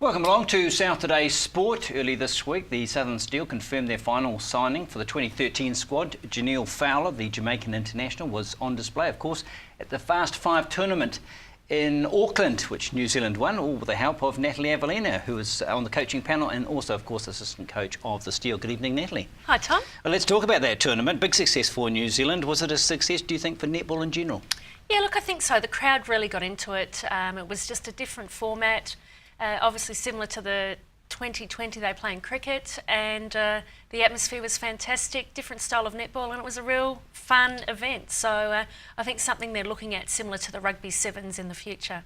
Welcome along to South Today's Sport. Early this week, the Southern Steel confirmed their final signing for the 2013 squad. Janelle Fowler, the Jamaican international, was on display, of course, at the Fast 5 tournament in Auckland, which New Zealand won, all with the help of Natalie Avellino, who was on the coaching panel and also, of course, assistant coach of the Steel. Good evening, Natalie. Hi, Tom. Well, let's talk about that tournament. Big success for New Zealand. Was it a success, do you think, for netball in general? Yeah, look, I think so. The crowd really got into it. It was just a different format. Obviously similar to the 2020 they play in cricket, and the atmosphere was fantastic, different style of netball, and it was a real fun event. So I think something they're looking at similar to the rugby sevens in the future.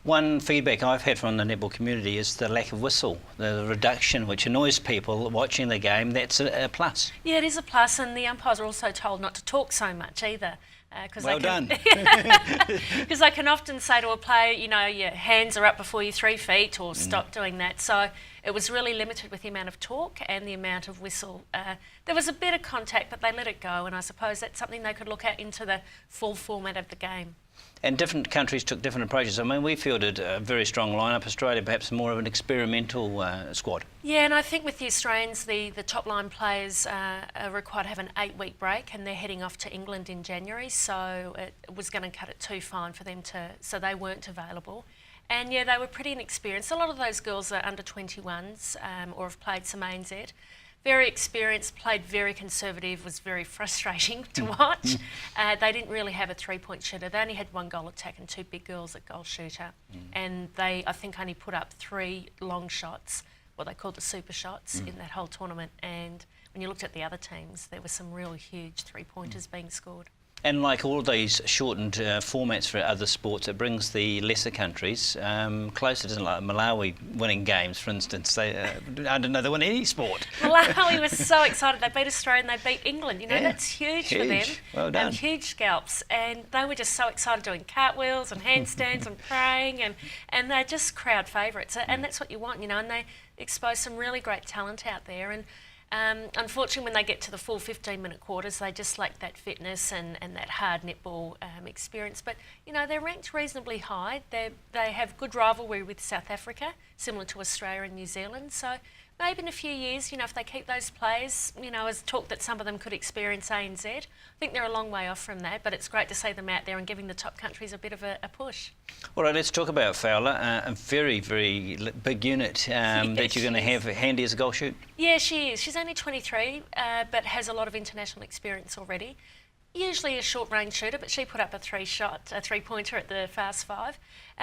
One feedback I've had from the netball community is the lack of whistle, the reduction, which annoys people watching the game. That's a plus. Yeah, it is a plus, and the umpires are also told not to talk so much either. Well done. Because they can often say to a player, you know, your hands are up before your 3 feet, or stop doing that. So it was really limited with the amount of talk and the amount of whistle. There was a bit of contact, but they let it go, and I suppose that's something they could look at into the full format of the game. And different countries took different approaches. I mean, we fielded a very strong lineup. Australia perhaps more of an experimental squad. Yeah, and I think with the Australians, the top line players are required to have an 8-week break, and they're heading off to England in January, so it was going to cut it too fine for them so they weren't available. And yeah, they were pretty inexperienced. A lot of those girls are under 21s or have played some ANZ. Very experienced, played very conservative, was very frustrating to watch. They didn't really have a 3-point shooter. They only had 1 goal attack and 2 big girls at goal shooter. And they, I think, only put up 3 long shots, what they called the super shots, in that whole tournament. And when you looked at the other teams, there were some real huge 3-pointers being scored. And like all of these shortened formats for other sports, it brings the lesser countries closer, doesn't it? Like Malawi winning games, for instance. They, I don't know, they won any sport. Malawi was so excited. They beat Australia and they beat England. You know, that's huge for them. Well done. Huge scalps. And they were just so excited doing cartwheels and handstands and praying. And they're just crowd favourites. And that's what you want, you know. And they expose some really great talent out there. And unfortunately, when they get to the full 15-minute quarters, they just lack that fitness and that hard netball experience. But, you know, they're ranked reasonably high. They have good rivalry with South Africa, similar to Australia and New Zealand. So maybe in a few years, you know, if they keep those players, you know, as talk that some of them could experience ANZ, I think they're a long way off from that, but it's great to see them out there and giving the top countries a bit of a push. All right, let's talk about Fowler, a very, very big unit that you're going to have handy as a goal shoot. Yeah, she is. She's only 23, but has a lot of international experience already. Usually a short-range shooter, but she put up a 3-pointer at the Fast 5.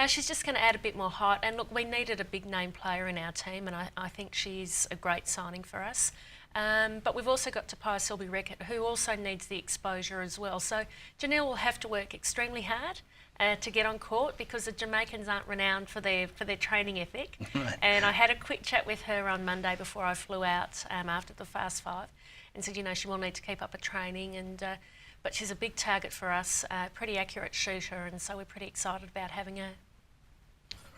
She's just going to add a bit more height. And look, we needed a big-name player in our team, and I think she's a great signing for us. But we've also got Tapia Selby-Reckitt, who also needs the exposure as well. So Janelle will have to work extremely hard to get on court, because the Jamaicans aren't renowned for their training ethic. Right. And I had a quick chat with her on Monday before I flew out after the Fast 5, and said, you know, she will need to keep up her training, and but she's a big target for us, pretty accurate shooter, and so we're pretty excited about having her.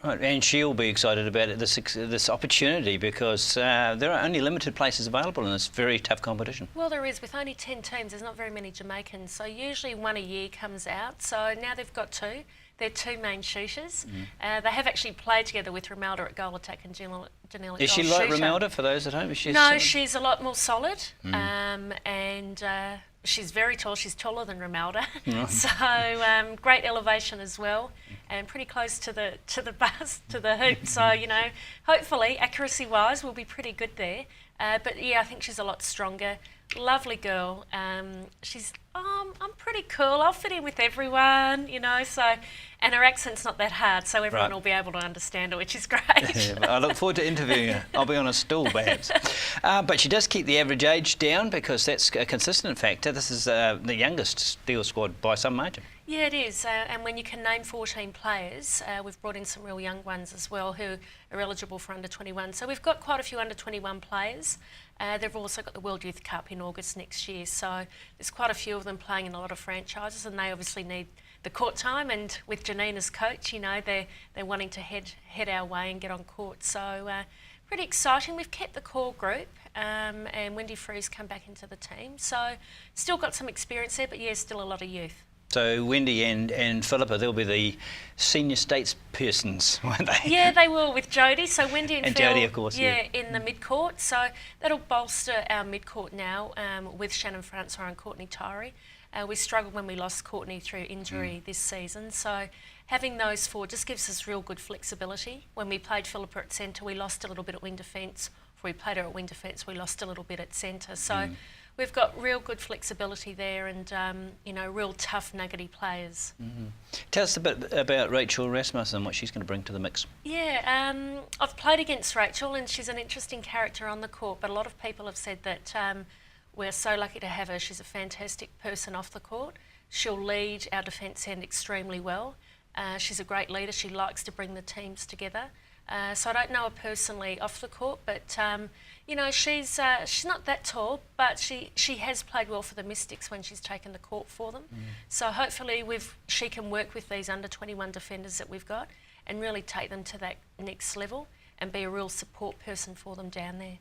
Right, and she'll be excited about it, this opportunity, because there are only limited places available in this very tough competition. Well, there is. With only 10 teams, there's not very many Jamaicans, so usually 1 a year comes out. So now they've got 2. They're 2 main shooters. They have actually played together with Romelda at goal attack and Janelle at goal shooter. Is she like Romelda, for those at home? No, she's a lot more solid, and she's very tall. She's taller than Romelda, so great elevation as well, and pretty close to the bus, to the hoop. So, you know, hopefully accuracy-wise we'll be pretty good there. But yeah, I think she's a lot stronger. Lovely girl. She's I'm pretty cool. I'll fit in with everyone, you know. So, and her accent's not that hard, so everyone will be able to understand her, which is great. Yeah, I look forward to interviewing her. I'll be on a stool, perhaps. But she does keep the average age down, because that's a consistent factor. This is the youngest Steel squad by some margin. Yeah, it is. And when you can name 14 players, we've brought in some real young ones as well who are eligible for under 21. So we've got quite a few under 21 players. They've also got the World Youth Cup in August next year. So there's quite a few of them playing in a lot of franchises, and they obviously need the court time. And with Janine as coach, you know, they're wanting to head our way and get on court. So pretty exciting. We've kept the core group, and Wendy Free's come back into the team. So still got some experience there, but yeah, still a lot of youth. So Wendy and Philippa, they'll be the senior statespersons, won't they? Yeah, they will with Jodie. So Wendy and Phil, Jodie, of course. yeah, in the mid-court. So that'll bolster our mid-court now with Shannon Francois and Courtney Tyree. We struggled when we lost Courtney through injury this season. So having those four just gives us real good flexibility. When we played Philippa at centre, we lost a little bit at wing defence. If we played her at wing defence, we lost a little bit at centre. So we've got real good flexibility there and, real tough, nuggety players. Tell us a bit about Rachel Rasmussen and what she's going to bring to the mix. Yeah, I've played against Rachel and she's an interesting character on the court, but a lot of people have said that we're so lucky to have her. She's a fantastic person off the court. She'll lead our defence end extremely well. She's a great leader. She likes to bring the teams together. So I don't know her personally off the court, but she's not that tall, but she has played well for the Mystics when she's taken the court for them. So hopefully she can work with these under-21 defenders that we've got and really take them to that next level and be a real support person for them down there.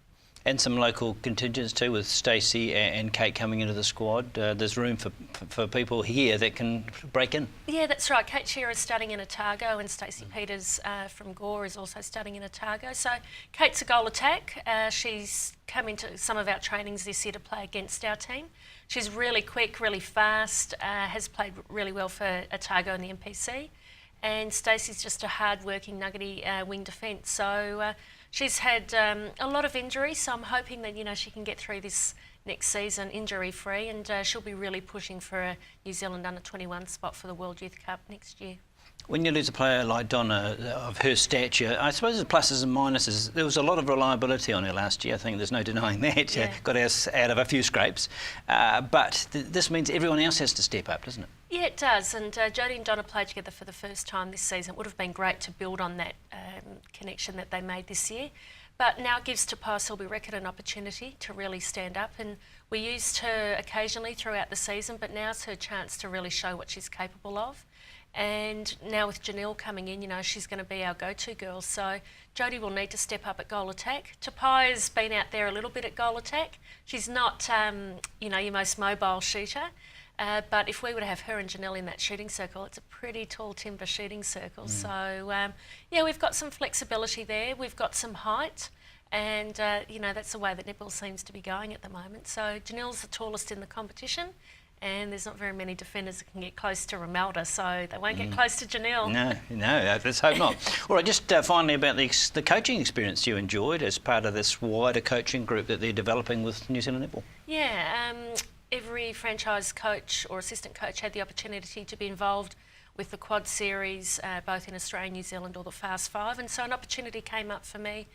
And some local contingents too, with Stacey and Kate coming into the squad. There's room for people here that can break in. Yeah, that's right. Kate Shearer is studying in Otago and Stacey Peters from Gore is also studying in Otago. So Kate's a goal attack. She's come into some of our trainings this year to play against our team. She's really quick, really fast, has played really well for Otago in the NPC. And Stacey's just a hard-working, nuggety wing defence. So she's had a lot of injuries, so I'm hoping that she can get through this next season injury-free, and she'll be really pushing for a New Zealand under-21 spot for the World Youth Cup next year. When you lose a player like Donna of her stature, I suppose there's pluses and minuses. There was a lot of reliability on her last year. I think there's no denying that. Yeah. Got us out of a few scrapes. But this means everyone else has to step up, doesn't it? Yeah, it does. And Jodie and Donna played together for the first time this season. It would have been great to build on that connection that they made this year. But now it gives Tapao Selby-Rickett an opportunity to really stand up. And we used her occasionally throughout the season, but now's her chance to really show what she's capable of. And now with Janelle coming in, she's going to be our go-to girl. So Jodie will need to step up at goal attack. Tapao has been out there a little bit at goal attack. She's not, your most mobile shooter. But if we were to have her and Janelle in that shooting circle, it's a pretty tall timber shooting circle. So, we've got some flexibility there. We've got some height. And, that's the way that netball seems to be going at the moment. So Janelle's the tallest in the competition. And there's not very many defenders that can get close to Romelda, so they won't get close to Janelle. No, let's hope not. All right, just finally about the coaching experience you enjoyed as part of this wider coaching group that they're developing with New Zealand Netball. Yeah, every franchise coach or assistant coach had the opportunity to be involved with the quad series, both in Australia, New Zealand, or the Fast Five, and so an opportunity came up for me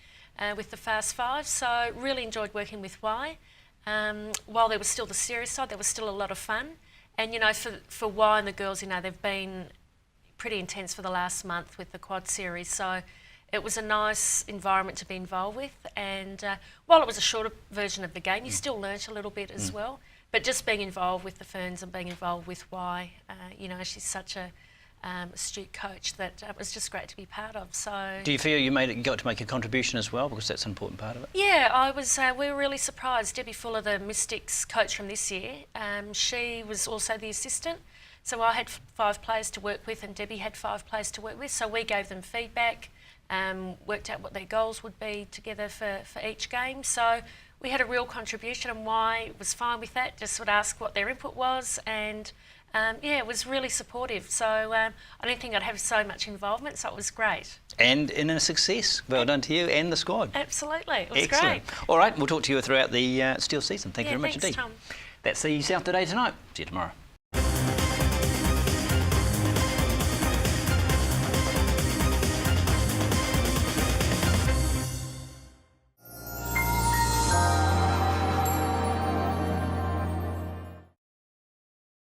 with the Fast Five, so really enjoyed working with Y. While there was still the serious side, there was still a lot of fun. And, for Y and the girls, they've been pretty intense for the last month with the quad series. So it was a nice environment to be involved with. And while it was a shorter version of the game, you still learnt a little bit as well. But just being involved with the Ferns and being involved with Y, she's such a astute coach that it was just great to be part of. So, do you feel you got to make a contribution as well, because that's an important part of it? Yeah, I was. We were really surprised. Debbie Fuller, the Mystics coach from this year, she was also the assistant. So I had 5 players to work with, and Debbie had 5 players to work with. So we gave them feedback, worked out what their goals would be together for each game. So we had a real contribution, and Y was fine with that. Just would ask what their input was, and it was really supportive. So I didn't think I'd have so much involvement, so it was great. And in a success. Well done to you and the squad. Absolutely, it was excellent. Great. All right, we'll talk to you throughout the Steel season. Thank you very much indeed. indeed. That's the South Today tonight. See you tomorrow.